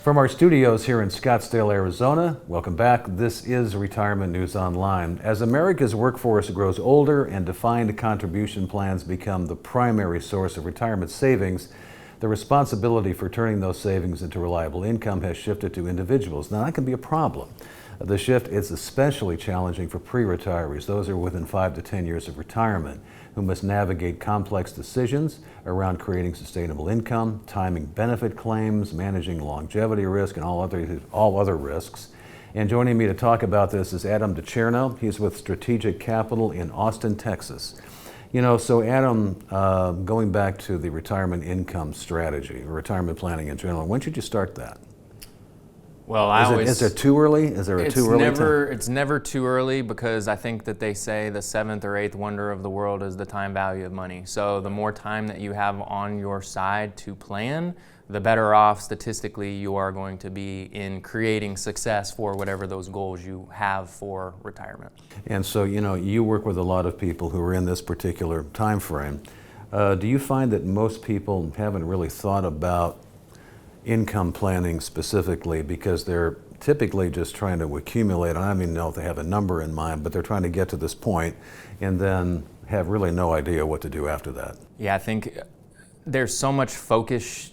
From our studios here in Scottsdale, Arizona, welcome back. This is Retirement News Online. As America's workforce grows older and defined contribution plans become the primary source of retirement savings, the responsibility for turning those savings into reliable income has shifted to individuals. Now, that can be a problem. The shift is especially challenging for pre-retirees, those who are within 5 to 10 years of retirement, who must navigate complex decisions around creating sustainable income, timing benefit claims, managing longevity risk, and all other risks. And joining me to talk about this is Adam DiCerno. He's with Strategic Capital in Austin, Texas. So Adam, going back to the retirement income strategy, or retirement planning in general, when should you start that? Well, is it too early? Is there a too early time? It's never too early, because I think that they say the seventh or eighth wonder of the world is the time value of money. So the more time that you have on your side to plan, the better off statistically you are going to be in creating success for whatever those goals you have for retirement. And so, you work with a lot of people who are in this particular time frame. Do you find that most people haven't really thought about income planning specifically because they're typically just trying to accumulate? I don't even know if they have a number in mind, but they're trying to get to this point and then have really no idea what to do after that? Yeah, I think there's so much focus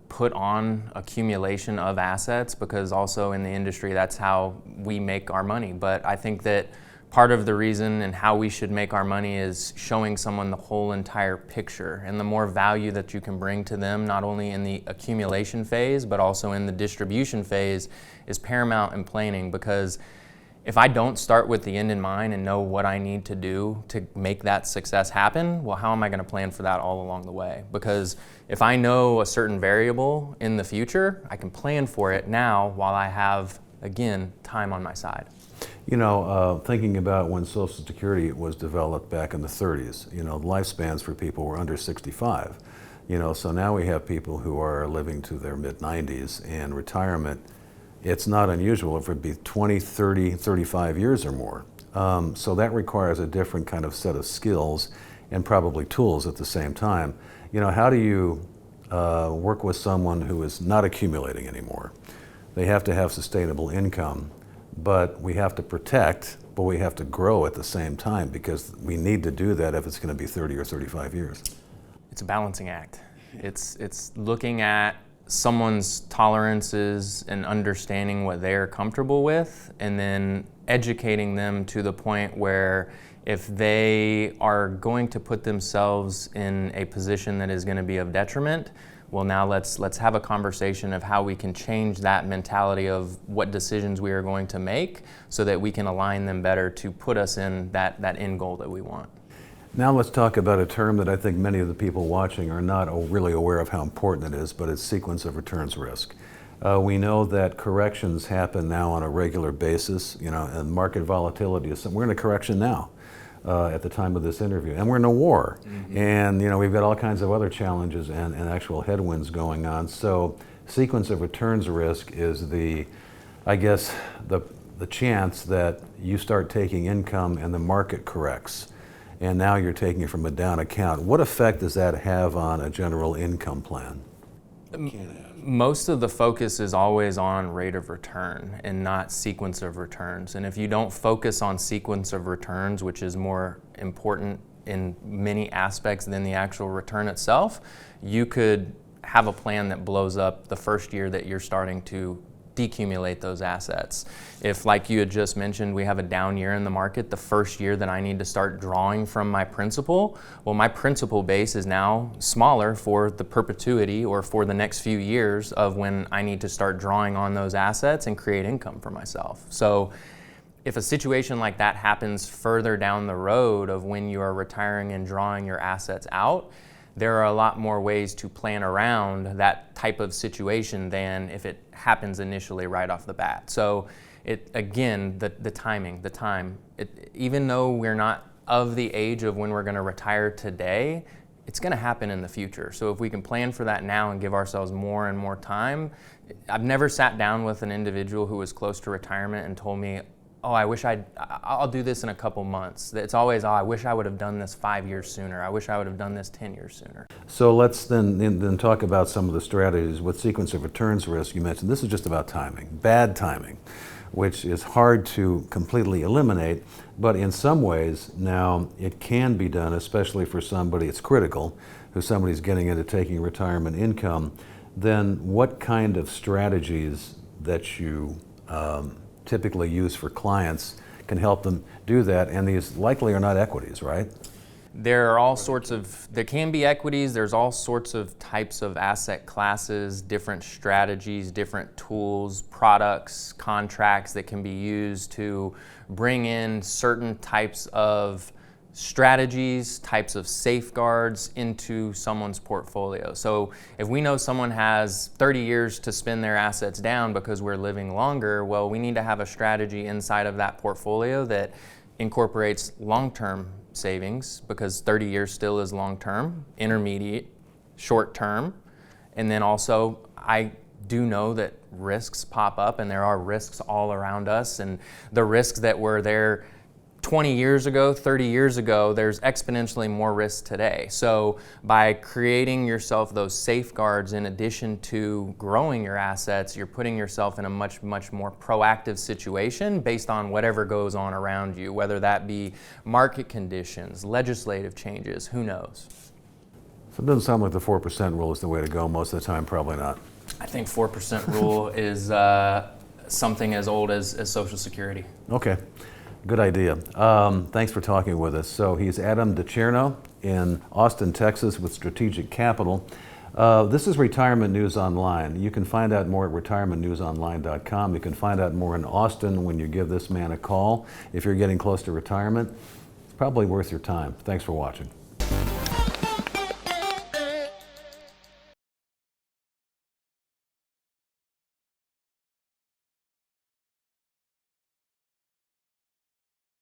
put on accumulation of assets, because also in the industry that's how we make our money. But I think that part of the reason and how we should make our money is showing someone the whole entire picture, and the more value that you can bring to them, not only in the accumulation phase, but also in the distribution phase, is paramount in planning. Because if I don't start with the end in mind and know what I need to do to make that success happen, well, how am I going to plan for that all along the way? Because if I know a certain variable in the future, I can plan for it now while I have, again, time on my side. Thinking about when Social Security was developed back in the 30s, lifespans for people were under 65. So now we have people who are living to their mid-90s, and retirement, it's not unusual if it be 20, 30, 35 years or more. So that requires a different kind of set of skills and probably tools at the same time. How do you work with someone who is not accumulating anymore? They have to have sustainable income, but we have to protect, but we have to grow at the same time, because we need to do that if it's going to be 30 or 35 years. It's a balancing act. It's looking at someone's tolerances and understanding what they're comfortable with, and then educating them to the point where if they are going to put themselves in a position that is going to be of detriment, well, now let's have a conversation of how we can change that mentality of what decisions we are going to make, so that we can align them better to put us in that end goal that we want. Now let's talk about a term that I think many of the people watching are not really aware of how important it is, but it's sequence of returns risk. We know that corrections happen now on a regular basis, and market volatility is, we're in a correction now. At the time of this interview, and we're in a war. Mm-hmm. And we've got all kinds of other challenges and actual headwinds going on. So sequence of returns risk is the chance that you start taking income and the market corrects, and now you're taking it from a down account. What effect does that have on a general income plan? Most of the focus is always on rate of return and not sequence of returns. And if you don't focus on sequence of returns, which is more important in many aspects than the actual return itself, you could have a plan that blows up the first year that you're starting to decumulate those assets. If, like you had just mentioned, we have a down year in the market, the first year that I need to start drawing from my principal, well, my principal base is now smaller for the perpetuity or for the next few years of when I need to start drawing on those assets and create income for myself. So if a situation like that happens further down the road of when you are retiring and drawing your assets out, there are a lot more ways to plan around that type of situation than if it happens initially right off the bat. So the time, even though we're not of the age of when we're going to retire today, it's going to happen in the future. So if we can plan for that now and give ourselves more and more time. I've never sat down with an individual who was close to retirement and told me, oh, I'll do this in a couple months. It's always, oh, I wish I would have done this 5 years sooner. I wish I would have done this 10 years sooner. So let's then talk about some of the strategies with sequence of returns risk. You mentioned this is just about timing, bad timing, which is hard to completely eliminate, but in some ways now it can be done, especially for somebody, it's critical, who somebody's getting into taking retirement income. Then what kind of strategies that you typically use for clients can help them do that? And these likely are not equities, right? There can be equities, there's all sorts of types of asset classes, different strategies, different tools, products, contracts that can be used to bring in certain types of strategies, types of safeguards into someone's portfolio. So if we know someone has 30 years to spin their assets down because we're living longer, well, we need to have a strategy inside of that portfolio that incorporates long-term savings, because 30 years still is long-term, intermediate, short-term, and then also I do know that risks pop up, and there are risks all around us, and the risks that were there 20 years ago, 30 years ago, there's exponentially more risk today. So by creating yourself those safeguards in addition to growing your assets, you're putting yourself in a much, much more proactive situation based on whatever goes on around you, whether that be market conditions, legislative changes, who knows? So it doesn't sound like the 4% rule is the way to go most of the time, probably not. I think 4% rule is something as old as Social Security. Okay. Good idea. Thanks for talking with us. So he's Adam DiCerno in Austin, Texas with Strategic Capital. This is Retirement News Online. You can find out more at retirementnewsonline.com. You can find out more in Austin when you give this man a call. If you're getting close to retirement, it's probably worth your time. Thanks for watching.